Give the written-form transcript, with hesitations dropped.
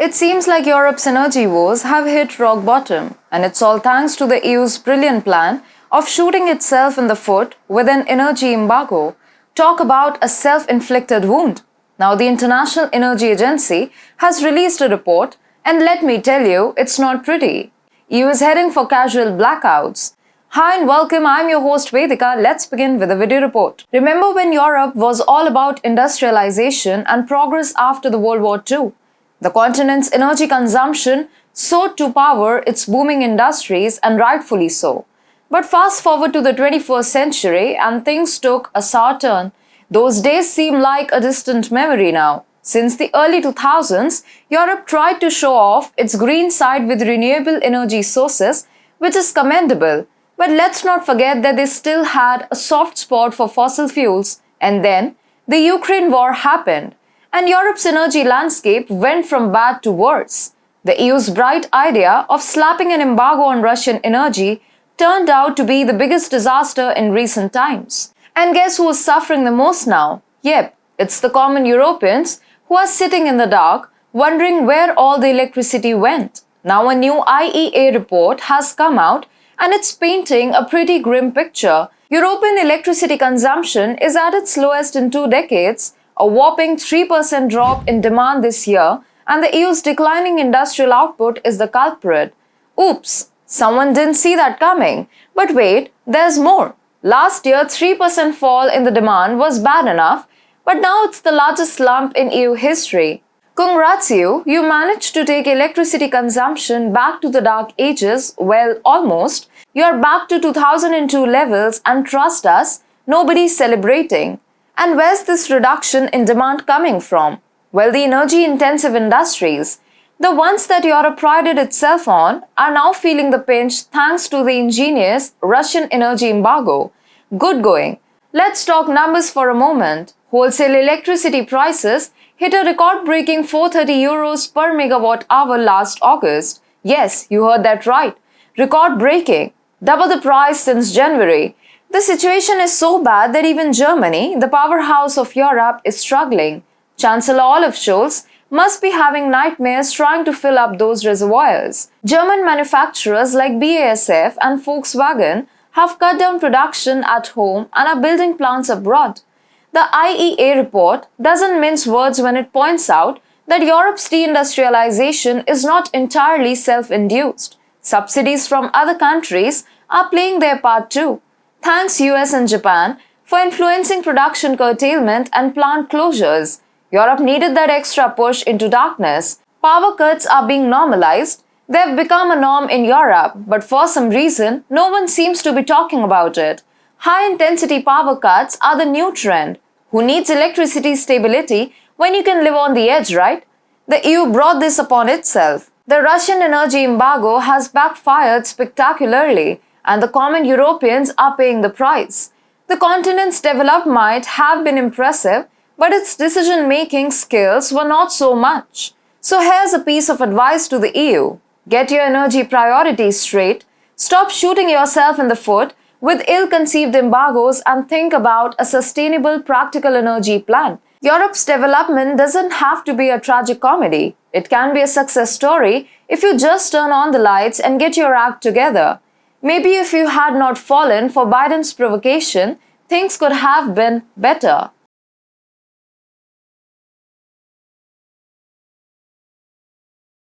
It seems like Europe's energy woes have hit rock bottom, and it's all thanks to the EU's brilliant plan of shooting itself in the foot with an energy embargo. Talk about a self-inflicted wound. Now, the International Energy Agency has released a report, and let me tell you, it's not pretty. EU is heading for casual blackouts. Hi and welcome, I'm your host Vedika. Let's begin with a video report. Remember when Europe was all about industrialization and progress after the World War II? The continent's energy consumption soared to power its booming industries, and rightfully so. But fast forward to the 21st century and things took a sour turn. Those days seem like a distant memory now. Since the early 2000s, Europe tried to show off its green side with renewable energy sources, which is commendable. But let's not forget that they still had a soft spot for fossil fuels. And then the Ukraine war happened, and Europe's energy landscape went from bad to worse. The EU's bright idea of slapping an embargo on Russian energy turned out to be the biggest disaster in recent times. And guess who is suffering the most now? Yep, it's the common Europeans who are sitting in the dark, wondering where all the electricity went. Now a new IEA report has come out, and it's painting a pretty grim picture. European electricity consumption is at its lowest in 2 decades, a whopping 3% drop in demand this year, and the EU's declining industrial output is the culprit. Oops, someone didn't see that coming. But wait, there's more. Last year, 3% fall in the demand was bad enough, but now it's the largest slump in EU history. Congrats you managed to take electricity consumption back to the dark ages, well, almost. You're back to 2002 levels, and trust us, nobody's celebrating. And where's this reduction in demand coming from? Well, the energy-intensive industries, the ones that Europe prided itself on, are now feeling the pinch thanks to the ingenious Russian energy embargo. Good going. Let's talk numbers for a moment. Wholesale electricity prices hit a record-breaking €430 per megawatt hour last August. Yes, you heard that right. Record-breaking. Double the price since January. The situation is so bad that even Germany, the powerhouse of Europe, is struggling. Chancellor Olaf Scholz must be having nightmares trying to fill up those reservoirs. German manufacturers like BASF and Volkswagen have cut down production at home and are building plants abroad. The IEA report doesn't mince words when it points out that Europe's deindustrialization is not entirely self-induced. Subsidies from other countries are playing their part too. Thanks US and Japan for influencing production curtailment and plant closures. Europe needed that extra push into darkness. Power cuts are being normalized. They've become a norm in Europe, but for some reason, no one seems to be talking about it. High-intensity power cuts are the new trend. Who needs electricity stability when you can live on the edge, right? The EU brought this upon itself. The Russian energy embargo has backfired spectacularly, and the common Europeans are paying the price. The continent's developed might have been impressive, but its decision-making skills were not so much. So here's a piece of advice to the EU. Get your energy priorities straight, stop shooting yourself in the foot with ill-conceived embargoes, and think about a sustainable, practical energy plan. Europe's development doesn't have to be a tragic comedy. It can be a success story if you just turn on the lights and get your act together. Maybe if you had not fallen for Biden's provocation, things could have been better.